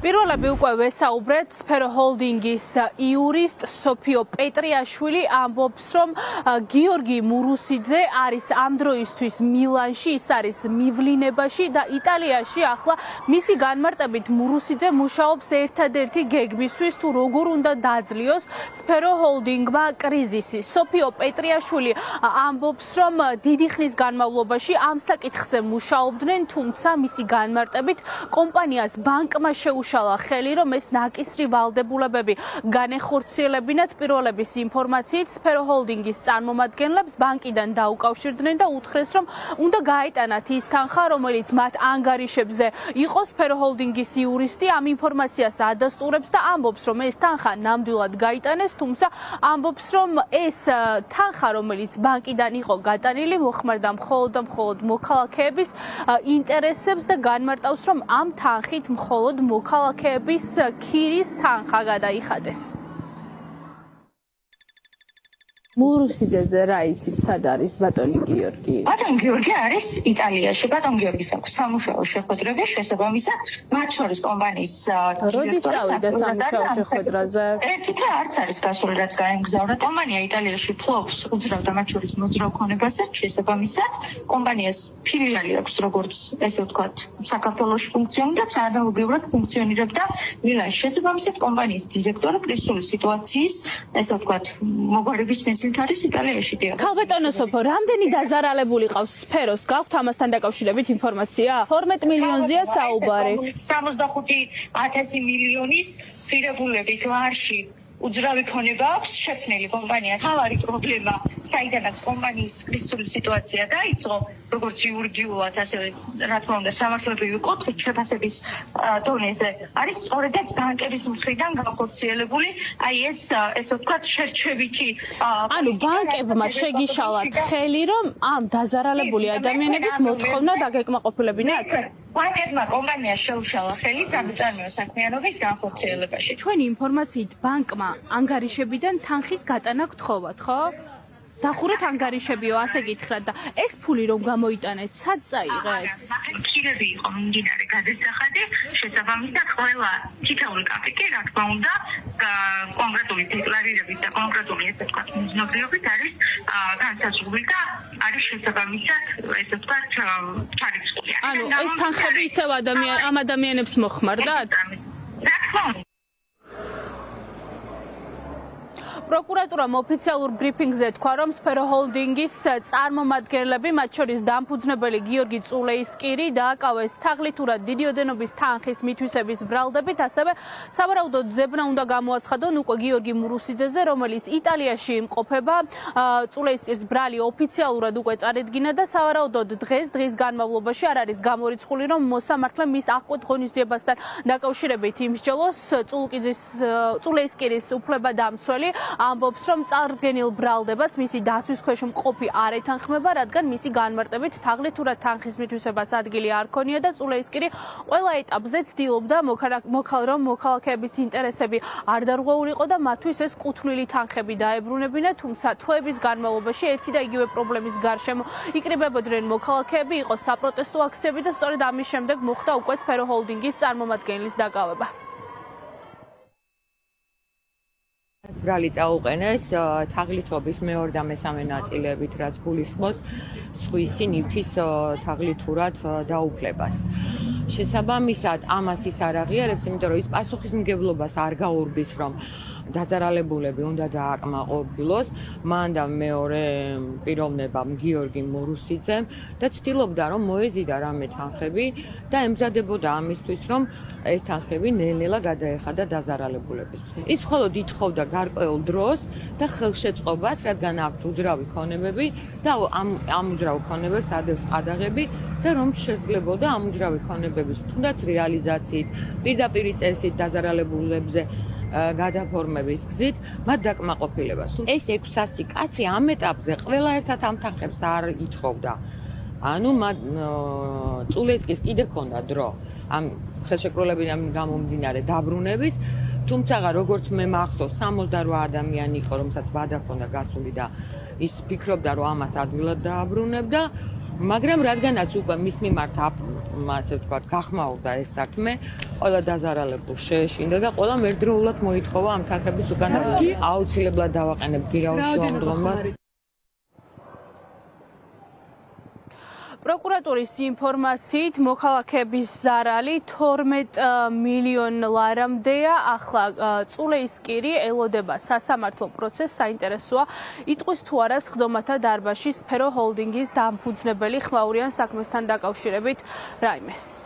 პირველები უკვე ვესაუბრეთ სფერო ჰოლდინგის იურისტ სოფიო პეტრიაშვილი ამბობს, რომ გიორგი მურუსიძე არის ამ დროისთვის მილანში, ის არის მივლინებაში და იტალიაში ახლა მისი განმარტებით მურუსიძე მუშაობს ერთადერთი გეგმისთვის, თუ როგორ უნდა დაძლიოს სფერო ჰოლდინგმა კრიზისი. სოფიო პეტრიაშვილი ამბობს, რომ დიდი ხნის განმავლობაში ამ საკითხზე მუშაობდნენ, თუმცა მისი განმარტებით კომპანიას ბანკმა შეუშალა ხელი, რომ ეს ნაკისრი ვალდებულებები განეხორციელებინათ. პირველების ინფორმაციით სფერო ჰოლდინგის წარმომადგენლებს ბანკიდან დაუკავშირდნენ და უთხრეს, რომ უნდა გაეტანათ ის თანხა, რომელიც მათ ანგარიშებზე იყო. სფერო ჰოლდინგის იურისტი ამ ინფორმაციას ადასტურებს და ამბობს, რომ ეს თანხა ნამდვილად გაიტანეს, თუმცა ამბობს, რომ ეს თანხა, რომელიც ბანკიდან იყო გატანილი, მოხმარდა მხოლოდ მოქალაქეების ინტერესებს და განმარტავს, რომ ამ თანხით მხოლოდ მოქალაქეების ქირის თანხა გადაიხადეს. მურუსიძეზე რა იცით, სად არის ბატონი გიორგი? ბატონი გიორგი არის იტალიაში. ბატონ გიორგის აქვს სამუშაო შეხვედრები, შესაბამისად, მათ შორის კომპანიის როდის წავიდა სამუშაო შეხვედრაზე? ერთი და არც არის გასული, რაც გაემგზავრა. კომპანია იტალიაში ფლობს უძრავდა მათ შორის მოძრავ ქონებასაც, შესაბამისად, კომპანიას ფილიალი აქვს, როგორც ესე ვთქვათ, საქართველოში ფუნქციონირებს, ანალოგიურად ფუნქციონირებდა მილანში. შესაბამისად, კომპანიის დირექტორი კრიზისული სიტუაციის, ესე ვთქვათ, მოგვარების არის იტალიაში. ქალბატონო სოფო, რამდენი დაზარალებული ყავს სფეროს? გაქვთ ამასთან დაკავშირებით ინფორმაცია? 12 მილიონზეა საუბარი. 65,000 მილიონის ღირებულების ლარში უძრავი ქონება აქვს შექმნილი კომპანიას. თავარი პრობლემა, საიდანაც კომპანიის კრიზისული სიტუაცია დაიწყო, როგორც იურიდიულად, ასევე რა თქმა უნდა, სამართლებრივი კუთხით შეფასების დონეზე არის სწორედაც ბანკების მხრიდან განხორციელებული, აი ესე ვთქვათ, შერჩევითი ანუ ბანკებმა შეგიშალათ ხელი, რომ ამ დაზარალებული ადამიანების მოთხოვნა დაგეკმაყოფილებინათ? ბანკებმა კომპანიას შეუშალა ხელი სამწარმოო საქმიანობის განხორციელებაში. ჩვენი ინფორმაციით ბანკმა ანგარიშებიდან თანხის გატანა გთხოვათ, ხო? დახურეთ ანგარიშებიო, ასე გითხრათ და ეს ფული რომ გამოიტანეთ, სად წაიღეთ? ხილები იყო მიმდინარე გადასახადი, შესაბამისად ყველა თითოეული კაპიტი, რა თქმა უნდა, კონკრეტული დეკლარირებით და კონკრეტული ესე ვთქვათ, მიზნობრიობით არის განსაზღვრული და არის შესაბამისად, ესე ვთქვათ, ჩარიცხული. ანუ ეს თანხები ისევ ამ ადამიანებს მოხმარდათ? რა თქმა უნდა. პროკურატურამ ოფიციალურ ბრიფინგზე თქვა, რომ სფერო ჰოლდინგის წარმომადგენლები, მათ შორის დამფუძნებელი გიორგი წულეისკირი დააკავეს თაღლითურად დიდი ოდენობის თანხის მითვისების ბრალდებით, ასევე სავარაუდოდ ზებნა უნდა გამოაცხადონ უკვე გიორგი მურუსიძეზე, რომელიც იტალიაში იმყოფება. წულეისკირს ბრალი ოფიციალურად უკვე წარედგინა და სავარაუდოდ დღის განმავლობაში არ არის გამორიცხული, რომ მოსამართლე მის აღკვეთ ღონისძიებასთან დაკავშირებით იმსჯელოს. წულეისკირის უფლებადამცველი ამბობს, რომ წარდგენილ ბრალდებას მისი დაცვის ქვეშ მყოფი არ ეთანხმება, რადგან მისი განმარტებით თაღლითურად თანხის მითვისებას ადგილი არ ქონია და წულეისკირი ყველა ეტაპზე ცდილობდა რომ მოქალაქეების ინტერესები არ დარღვეულიყო და მათთვის ეს კუთვნილი თანხები დაებრუნებინა, თუმცა თვეების განმავლობაში ერთი და იგივე პრობლემის გარშემო იკრიბებოდნენ მოქალაქეები, იყო საპროტესტო აქციები და სწორედ ამის შემდეგ მოხდა უკვე სფერო ჰოლდინგის წარმომადგენლის დაკავება. ბრალი წაუყენეს თაღლითობის მეორე და მესამე ნაწილებით, რაც გულისხმობს სხვისი ნივთის თაღლითურად დაუფლებას. შესაბამისად, ამას ის არ აღიარებს, იმიტომ რომ ის პასუხისმგებლობას არ გაურბის, რომ დაზარალებულები უნდა დააკმაყოფილოს, მან და მეორე პიროვნებამ გიორგი მურუსიძემ და ცდილობდა, რომ მოეზიდა რამე თანხები და ემზადებოდა ამისთვის, რომ ეს თანხები ნელ-ნელა გადაეხადა დაზარალებულებისთვის. ის მხოლოდ ითხოვდა გარკვეულ დროს და ხელშეწყობას, რადგან აქვს უძრავი ქონებები და ამ უძრავ ქონებებს ადევს ყადაღები და რომ შეძლებოდა ამ უძრავი ქონებების თუნდაც რეალიზაციით, პირდაპირი წესით დაზარალებულებზე გადაფორმების გზით მათ დაკმაყოფილებას. ეს 600 კაცი ამ ეტაპზე ყველა ერთად ამ თანხებს არ ითხოვდა. ანუ წულეისკის კიდე ქონდა დრო ამ ხელშეკრულებიდან გამომდინარე დაბრუნების, თუმცა როგორც მე მახსოვს 68 ადამიანი იყო, რომელსაც ვადა ქონდა გასული და ის ფიქრობდა, რომ ამას ადვილად დააბრუნებდა. მაგრამ რადგანაც უკვე მის მიმართ ასე ვთქვათ, გახმაურდა ეს საქმე, ყველა დაზარალებულს შეეშინდა და ყველამ ერთდროულად მოითხოვა ამ თანხების უკან დაბადება. აუცილებლად დავაყენებ გირაოს შუამდგომას. პროკურატურის ინფორმაციით მოქალაქეების ზარალი 12 მილიონ ლარამდეა. ახლა წულეისკირი ელოდება სასამართლო პროცესს. საინტერესოა იტყვის თუ არა სხდომათა დარბაზში სფერო ჰოლდინგის დამფუძნებელი ხმაურიან საქმესთან დაკავშირებით რაიმეს.